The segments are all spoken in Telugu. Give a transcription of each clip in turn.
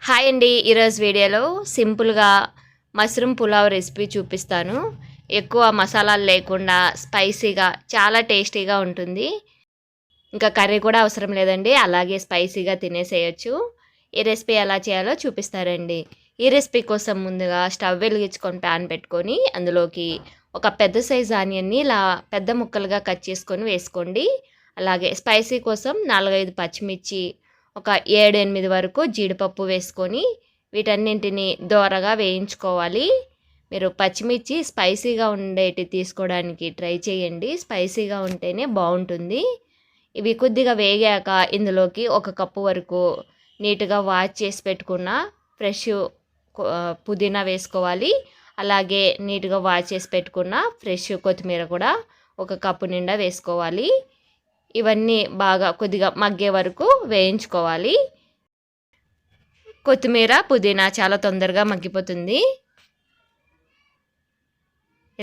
హాయ్ అండి. ఈరోజు వీడియోలో సింపుల్గా మష్రూమ్ పులావ్ రెసిపీ చూపిస్తాను. ఎక్కువ మసాలాలు లేకుండా స్పైసీగా చాలా టేస్టీగా ఉంటుంది. ఇంకా కర్రీ కూడా అవసరం లేదండి, అలాగే స్పైసీగా తినేసేయచ్చు. ఈ రెసిపీ ఎలా చేయాలో చూపిస్తారండి. ఈ రెసిపీ కోసం ముందుగా స్టవ్ వెలిగించుకొని ప్యాన్ పెట్టుకొని అందులోకి ఒక పెద్ద సైజు ఆనియన్ని ఇలా పెద్ద ముక్కలుగా కట్ చేసుకొని వేసుకోండి. అలాగే స్పైసీ కోసం 4-5 పచ్చిమిర్చి, ఒక 7-8 వరకు జీడిపప్పు వేసుకొని వీటన్నింటిని దోరగా వేయించుకోవాలి. మీరు పచ్చిమిర్చి స్పైసీగా ఉండేటి తీసుకోవడానికి ట్రై చేయండి, స్పైసీగా ఉంటేనే బాగుంటుంది. ఇవి కొద్దిగా వేగాక ఇందులోకి 1 కప్పు వరకు నీట్గా వాష్ చేసి పెట్టుకున్న ఫ్రెష్ పుదీనా వేసుకోవాలి. అలాగే నీట్గా వాష్ చేసి పెట్టుకున్న ఫ్రెష్ కొత్తిమీర కూడా 1 కప్పు నిండా వేసుకోవాలి. ఇవన్నీ బాగా కొద్దిగా మగ్గే వరకు వేయించుకోవాలి. కొత్తిమీర పుదీనా చాలా తొందరగా మగ్గిపోతుంది.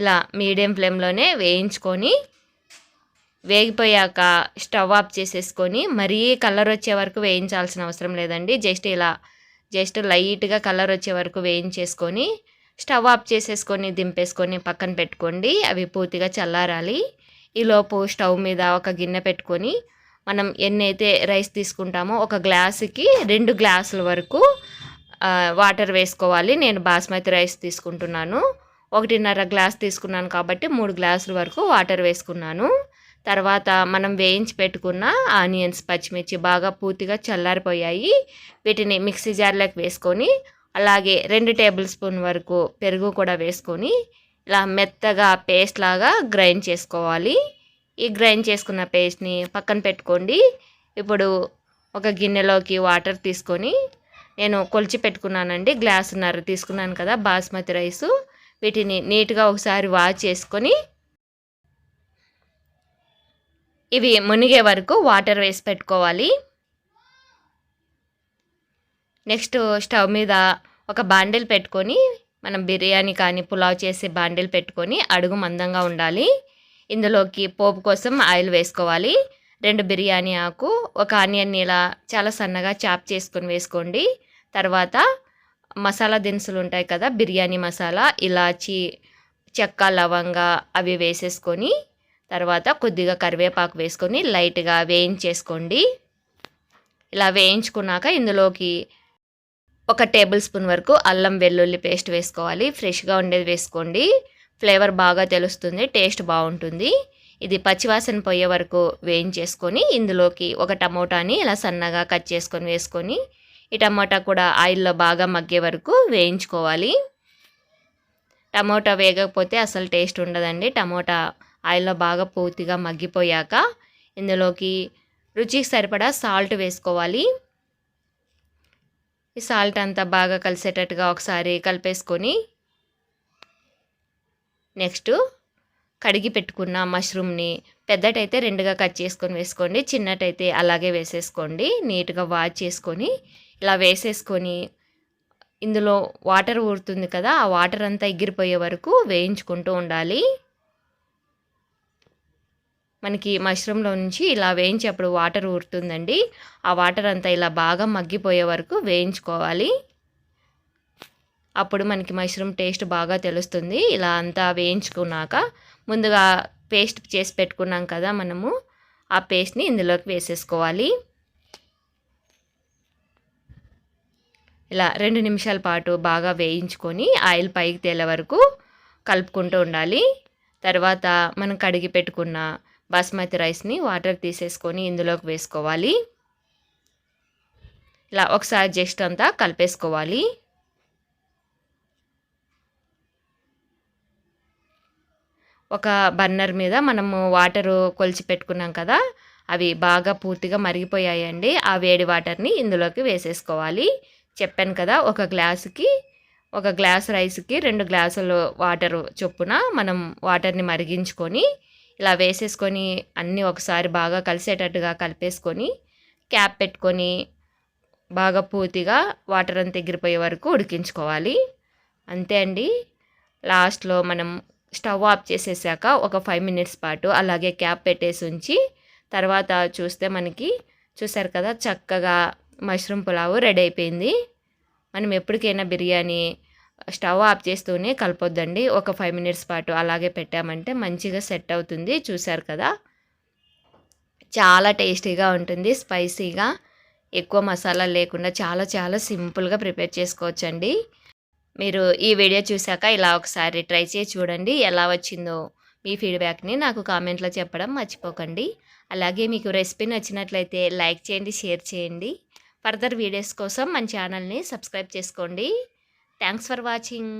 ఇలా మీడియం ఫ్లేమ్లోనే వేయించుకొని వేగిపోయాక స్టవ్ ఆఫ్ చేసేసుకొని మరీ కలర్ వచ్చే వరకు వేయించాల్సిన అవసరం లేదండి. జస్ట్ లైట్గా కలర్ వచ్చే వరకు వేయించేసుకొని స్టవ్ ఆఫ్ చేసేసుకొని దింపేసుకొని పక్కన పెట్టుకోండి. అవి పూర్తిగా చల్లారాలి. ఈలోపు స్టవ్ మీద ఒక గిన్నె పెట్టుకొని మనం ఎన్నైతే రైస్ తీసుకుంటామో ఒక గ్లాసుకి 2 గ్లాసుల వరకు వాటర్ వేసుకోవాలి. నేను బాస్మతి రైస్ తీసుకుంటున్నాను. 1.5 గ్లాస్ తీసుకున్నాను కాబట్టి 3 గ్లాసుల వరకు వాటర్ వేసుకున్నాను. తర్వాత మనం వేయించి పెట్టుకున్న ఆనియన్స్, పచ్చిమిర్చి బాగా పూర్తిగా చల్లారిపోయాయి. వీటిని మిక్సీ జార్లోకి వేసుకొని అలాగే 2 టేబుల్ స్పూన్ వరకు పెరుగు కూడా వేసుకొని ఇలా మెత్తగా పేస్ట్ లాగా గ్రైండ్ చేసుకోవాలి. ఈ గ్రైండ్ చేసుకున్న పేస్ట్ని పక్కన పెట్టుకోండి. ఇప్పుడు ఒక గిన్నెలోకి వాటర్ తీసుకొని నేను కొలిచి పెట్టుకున్నానండి, గ్లాసున్నర తీసుకున్నాను కదా బాస్మతి రైసు. వీటిని నీట్గా ఒకసారి వాష్ చేసుకొని ఇవి మునిగే వరకు వాటర్ వేసి పెట్టుకోవాలి. నెక్స్ట్ స్టవ్ మీద ఒక బాండిల్ పెట్టుకొని మనం బిర్యానీ కానీ పులావ్ చేసి బాండిల్ పెట్టుకొని అడుగు మందంగా ఉండాలి. ఇందులోకి పోపు కోసం ఆయిల్ వేసుకోవాలి. 2 బిర్యానీ ఆకు, 1 ఆనియన్ ఇలా చాలా సన్నగా చాప్ చేసుకొని వేసుకోండి. తర్వాత మసాలా దినుసులు ఉంటాయి కదా, బిర్యానీ మసాలా, ఇలాచి, చెక్క, లవంగ అవి వేసేసుకొని తర్వాత కొద్దిగా కరివేపాకు వేసుకొని లైట్గా వేయించేసుకోండి. ఇలా వేయించుకున్నాక ఇందులోకి 1 టేబుల్ స్పూన్ వరకు అల్లం వెల్లుల్లి పేస్ట్ వేసుకోవాలి. ఫ్రెష్గా ఉండేది వేసుకోండి, ఫ్లేవర్ బాగా తెలుస్తుంది, టేస్ట్ బాగుంటుంది. ఇది పచ్చివాసన పోయే వరకు వేయించేసుకొని ఇందులోకి 1 టమోటాని ఇలా సన్నగా కట్ చేసుకొని వేసుకొని ఈ టమోటా కూడా ఆయిల్లో బాగా మగ్గే వరకు వేయించుకోవాలి. టమోటా వేగకపోతే అసలు టేస్ట్ ఉండదండి. టమోటా ఆయిల్లో బాగా పూర్తిగా మగ్గిపోయాక ఇందులోకి రుచికి సరిపడా సాల్ట్ వేసుకోవాలి. ఈ సాల్ట్ అంతా బాగా కలిసేటట్టుగా ఒకసారి కలిపేసుకొని నెక్స్ట్ కడిగి పెట్టుకున్న మష్రూమ్ని పెద్దటైతే 2గా కట్ చేసుకొని వేసుకోండి, చిన్నటైతే అలాగే వేసేసుకోండి. నీట్గా వాష్ చేసుకొని ఇలా వేసేసుకొని ఇందులో వాటర్ ఊరుతుంది కదా, ఆ వాటర్ అంతా ఎగిరిపోయే వరకు వేయించుకుంటూ ఉండాలి. మనకి మష్రూమ్లో నుంచి ఇలా వేయించేప్పుడు వాటర్ ఊరుతుందండి. ఆ వాటర్ అంతా ఇలా బాగా మగ్గిపోయే వరకు వేయించుకోవాలి. అప్పుడు మనకి మష్రూమ్ టేస్ట్ బాగా తెలుస్తుంది. ఇలా అంతా వేయించుకున్నాక ముందుగా పేస్ట్ చేసి పెట్టుకున్నాం కదా మనము, ఆ పేస్ట్ని ఇందులోకి వేసేసుకోవాలి. ఇలా 2 నిమిషాల పాటు బాగా వేయించుకొని ఆయిల్ పైకి తేలే వరకు కలుపుకుంటూ ఉండాలి. తర్వాత మనం కడిగి పెట్టుకున్న బాస్మతి రైస్ని వాటర్ తీసేసుకొని ఇందులోకి వేసుకోవాలి. ఇలా ఒకసారి జస్ట్ అంతా కలిపేసుకోవాలి. ఒక బర్నర్ మీద మనము వాటరు కొలిచి పెట్టుకున్నాం కదా, అవి బాగా పూర్తిగా మరిగిపోయాయండి. ఆ వేడి వాటర్ని ఇందులోకి వేసేసుకోవాలి. చెప్పాను కదా, 1 గ్లాసుకి 1 గ్లాస్ రైస్కి 2 గ్లాసులు వాటర్ చొప్పున మనం వాటర్ని మరిగించుకొని ఇలా వేసేసుకొని అన్నీ ఒకసారి బాగా కలిసేటట్టుగా కలిపేసుకొని క్యాప్ పెట్టుకొని బాగా పూర్తిగా వాటర్ అంతా ఎగిరిపోయే వరకు ఉడికించుకోవాలి. అంతే అండి. లాస్ట్లో మనం స్టవ్ ఆఫ్ చేసేసాక ఒక 5 మినిట్స్ పాటు అలాగే క్యాప్ పెట్టేసి ఉంచి తర్వాత చూస్తే మనకి చూసారు కదా చక్కగా మష్రూమ్ పులావ్ రెడీ అయిపోయింది. మనం ఎప్పటికైనా బిర్యానీ స్టవ్ ఆఫ్ చేస్తూనే కలపొద్దండి. ఒక 5 మినిట్స్ పాటు అలాగే పెట్టామంటే మంచిగా సెట్ అవుతుంది. చూసారు కదా, చాలా టేస్టీగా ఉంటుంది. స్పైసీగా, ఎక్కువ మసాలా లేకుండా చాలా చాలా సింపుల్గా ప్రిపేర్ చేసుకోవచ్చండి. మీరు ఈ వీడియో చూశాక ఇలా ఒకసారి ట్రై చేసి చూడండి. ఎలా వచ్చిందో మీ ఫీడ్బ్యాక్ని నాకు కామెంట్లో చెప్పడం మర్చిపోకండి. అలాగే మీకు రెసిపీ నచ్చినట్లయితే లైక్ చేయండి, షేర్ చేయండి. ఫర్దర్ వీడియోస్ కోసం మన ఛానల్ని సబ్స్క్రైబ్ చేసుకోండి. Thanks for watching.